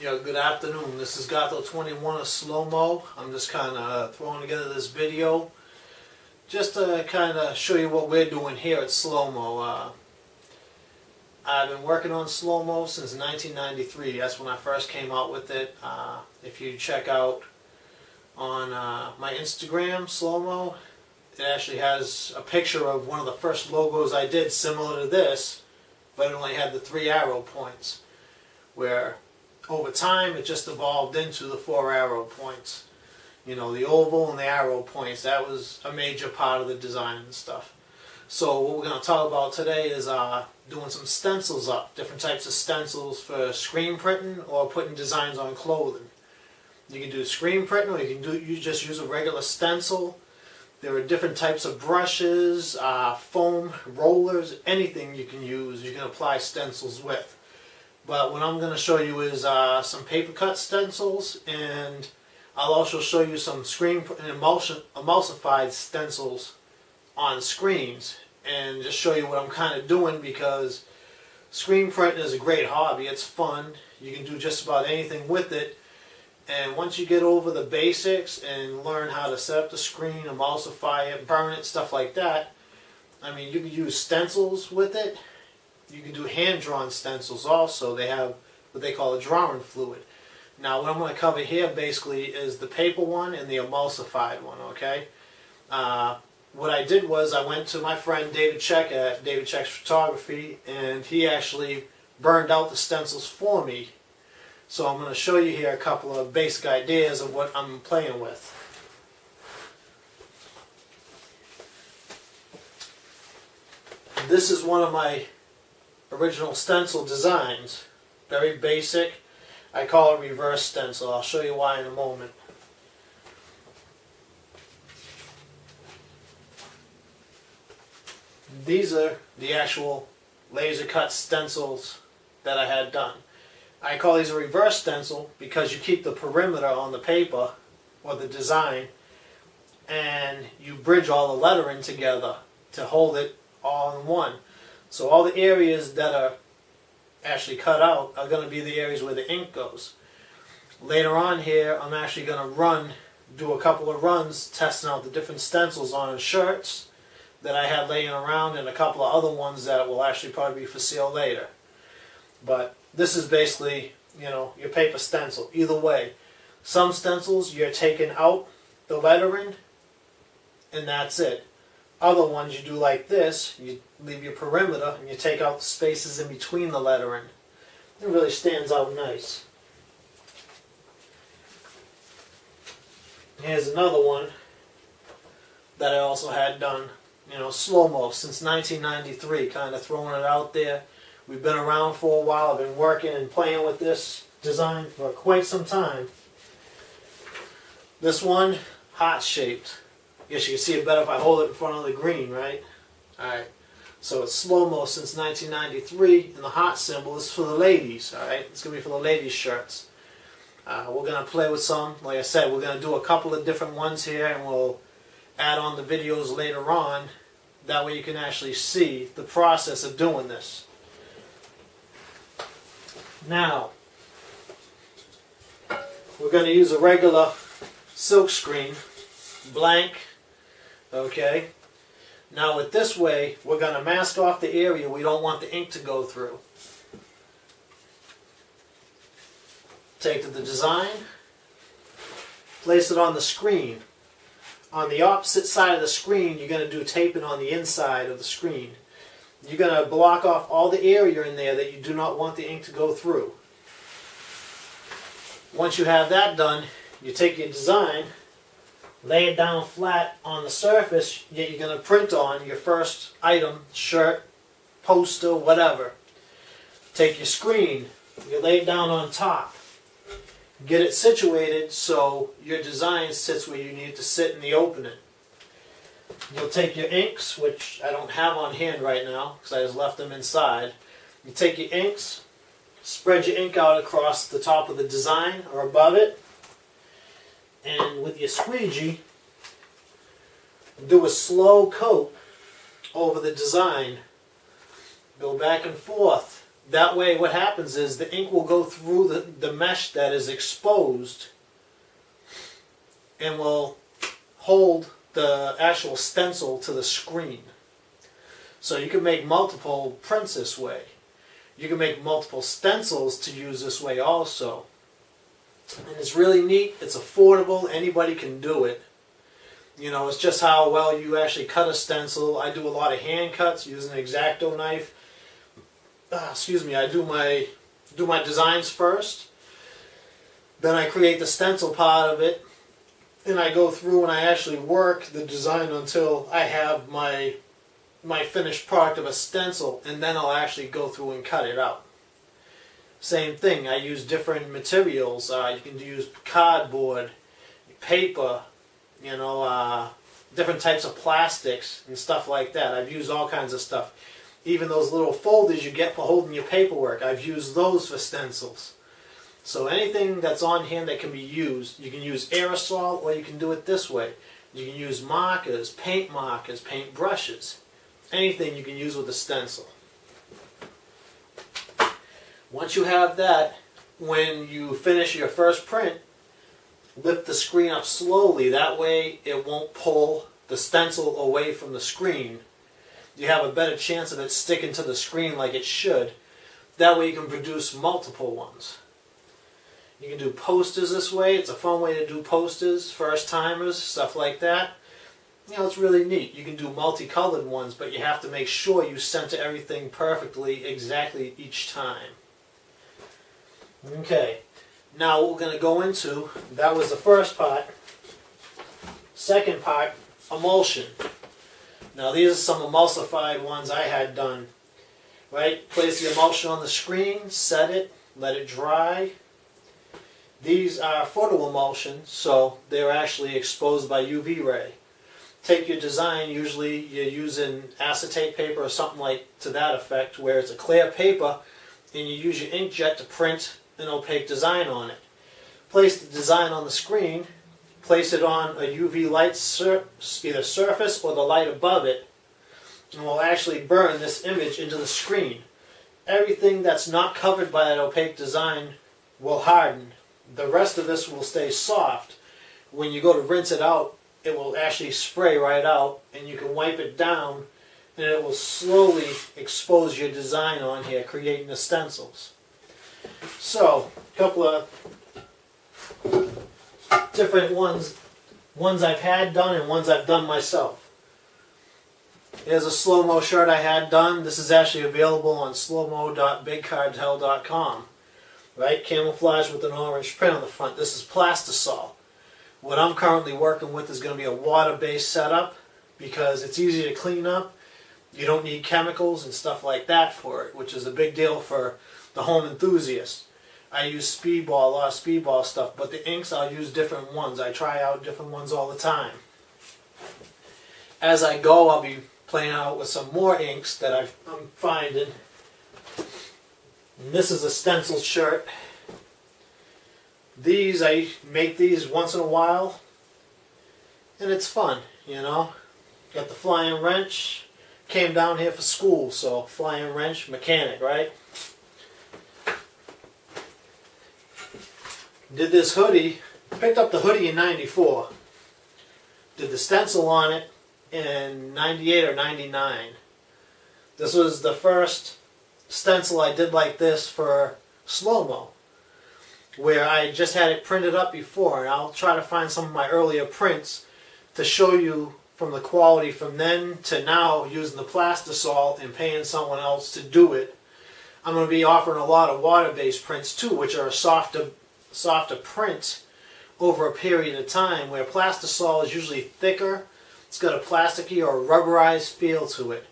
Yo, good afternoon. This is Gato21 of Slow Mo. I'm just kind of throwing together this video just to kind of show you what we're doing here at Slow Mo. I've been working on Slow Mo since 1993. That's when I first came out with it. If you check out on my Instagram, Slow Mo, it actually has a picture of one of the first logos I did similar to this, but it only had the 3 arrow points, where over time it just evolved into the 4 arrow points. You know, the oval and the arrow points, that was a major part of the design and stuff. So what we're going to talk about today is doing some stencils up, different types of stencils for screen printing or putting designs on clothing. You can do screen printing, or you just use a regular stencil. There are different types of brushes, foam, rollers, anything you can use, you can apply stencils with. But what I'm going to show you is some paper cut stencils, and I'll also show you some emulsified stencils on screens, and just show you what I'm kind of doing, because screen printing is a great hobby. It's fun. You can do just about anything with it. And once you get over the basics and learn how to set up the screen, emulsify it, burn it, stuff like that, I mean, you can use stencils with it. You can do hand-drawn stencils also. They have what they call a drawing fluid. Now, what I'm going to cover here basically is the paper one and the emulsified one, okay? What I did was I went to my friend David Check at David Check's Photography, and he actually burned out the stencils for me. So I'm going to show you here a couple of basic ideas of what I'm playing with. This is one of my original stencil designs. Very basic. I call it reverse stencil. I'll show you why in a moment. These are the actual laser cut stencils that I had done. I call these a reverse stencil because you keep the perimeter on the paper or the design, and you bridge all the lettering together to hold it all in one. So all the areas that are actually cut out are going to be the areas where the ink goes. Later on here, I'm actually going to do a couple of runs testing out the different stencils on shirts that I had laying around, and a couple of other ones that will actually probably be for sale later. But this is basically, you know, your paper stencil. Either way, some stencils you're taking out the lettering and that's it. Other ones you do like this, you leave your perimeter and you take out the spaces in between the lettering. It really stands out nice. Here's another one that I also had done, you know, slow-mo since 1993, kind of throwing it out there. We've been around for a while. I've been working and playing with this design for quite some time. This one, heart-shaped. I guess you can see it better if I hold it in front of the green, right? Alright, so it's slow-mo since 1993, and the heart symbol is for the ladies, alright? It's going to be for the ladies' shirts. We're going to play with some. Like I said, we're going to do a couple of different ones here, and we'll add on the videos later on. That way you can actually see the process of doing this. Now, we're going to use a regular silk screen, blank, okay? Now with this way, we're going to mask off the area we don't want the ink to go through. Take the design, place it on the screen. On the opposite side of the screen, you're going to do taping on the inside of the screen. You're going to block off all the area in there that you do not want the ink to go through. Once you have that done, you take your design, lay it down flat on the surface that you're going to print on, your first item, shirt, poster, whatever. Take your screen, you lay it down on top. Get it situated so your design sits where you need it to sit in the opening. You'll take your inks, which I don't have on hand right now because I just left them inside. You take your inks, spread your ink out across the top of the design or above it, and with your squeegee, do a slow coat over the design. Go back and forth That way what happens is the ink will go through the mesh that is exposed and will hold the actual stencil to the screen. So you can make multiple prints this way. You can make multiple stencils to use this way also. And it's really neat, it's affordable, anybody can do it. You know, it's just how well you actually cut a stencil. I do a lot of hand cuts using an X-Acto knife. I do my designs first. Then I create the stencil part of it. And I go through and I actually work the design until I have my finished product of a stencil, and then I'll actually go through and cut it out. Same thing, I use different materials. You can use cardboard, paper, you know, different types of plastics and stuff like that. I've used all kinds of stuff. Even those little folders you get for holding your paperwork, I've used those for stencils. So anything that's on hand that can be used, you can use aerosol or you can do it this way. You can use markers, paint brushes. Anything you can use with a stencil. Once you have that, when you finish your first print, lift the screen up slowly. That way it won't pull the stencil away from the screen. You have a better chance of it sticking to the screen like it should. That way you can produce multiple ones. You can do posters this way. It's a fun way to do posters, first timers, stuff like that. You know, it's really neat. You can do multicolored ones, but you have to make sure you center everything perfectly, exactly each time. Okay, now what we're going to go into, that was the first part. Second part, emulsion. Now these are some emulsified ones I had done. Right, place the emulsion on the screen, set it, let it dry. These are photo emulsions, so they're actually exposed by UV ray. Take your design, usually you're using acetate paper or something like to that effect, where it's a clear paper, and you use your inkjet to print an opaque design on it. Place the design on the screen, place it on a UV light either surface or the light above it, and we'll actually burn this image into the screen. Everything that's not covered by that opaque design will harden. The rest of this will stay soft. When you go to rinse it out, it will actually spray right out, and you can wipe it down, and it will slowly expose your design on here, creating the stencils. So, a couple of different ones I've had done and ones I've done myself. Here's a slow-mo shirt I had done. This is actually available on slowmo.bigcartel.com. Right, camouflage with an orange print on the front. This is plastisol. What I'm currently working with is going to be a water-based setup because it's easy to clean up. You don't need chemicals and stuff like that for it, which is a big deal for the home enthusiast. I use speedball, a lot of speedball stuff, but the inks I'll use different ones. I try out different ones all the time. As I go, I'll be playing out with some more inks that I'm finding. And this is a stencil shirt. These, I make these once in a while, and it's fun, you know. Got the flying wrench, came down here for school, so flying wrench, mechanic, right? Did this hoodie, picked up the hoodie in '94. Did the stencil on it in '98 or '99. This was the first stencil I did like this for slow-mo, where I just had it printed up before, and I'll try to find some of my earlier prints to show you from the quality from then to now using the plastisol and paying someone else to do it. I'm going to be offering a lot of water-based prints too, which are a softer print over a period of time, where plastisol is usually thicker. It's got a plasticky or a rubberized feel to it.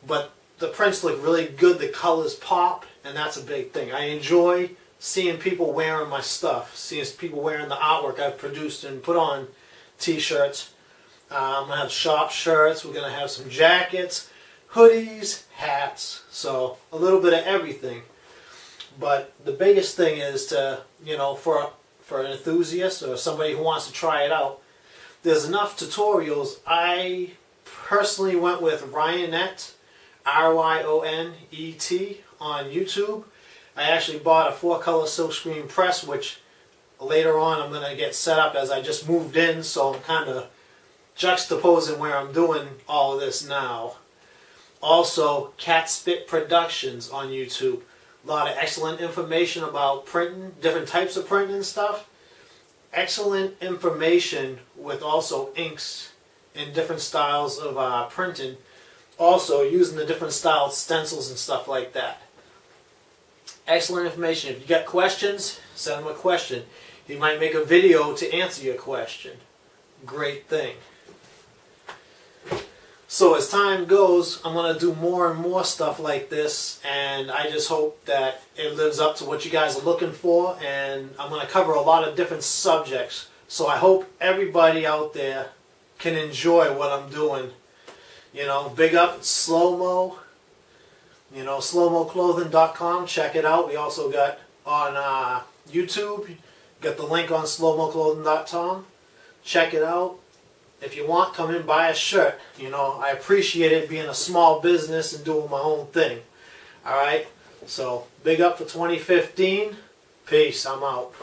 But the prints look really good, the colors pop, and that's a big thing. I enjoy seeing people wearing my stuff, seeing people wearing the artwork I've produced and put on t-shirts. I'm going to have shop shirts, we're going to have some jackets, hoodies, hats, so a little bit of everything. But the biggest thing is to, you know, for an enthusiast or somebody who wants to try it out, there's enough tutorials. I personally went with Ryonet, R-Y-O-N-E-T, on YouTube. I actually bought a 4-color silkscreen press, which later on I'm going to get set up as I just moved in, so I'm kind of juxtaposing where I'm doing all of this now. Also, Cat Spit Productions on YouTube. A lot of excellent information about printing, different types of printing and stuff. Excellent information with also inks and different styles of printing. Also using the different styled stencils and stuff like that. Excellent information. If you got questions, send them a question. He might make a video to answer your question. Great thing. So as time goes, I'm going to do more and more stuff like this, and I just hope that it lives up to what you guys are looking for, and I'm going to cover a lot of different subjects. So I hope everybody out there can enjoy what I'm doing. You know, big up Slow-Mo, you know, slowmoclothing.com. Check it out. We also got on YouTube, got the link on slowmoclothing.com. Check it out. If you want, come in, buy a shirt. You know, I appreciate it being a small business and doing my own thing. Alright? So, big up for 2015. Peace. I'm out.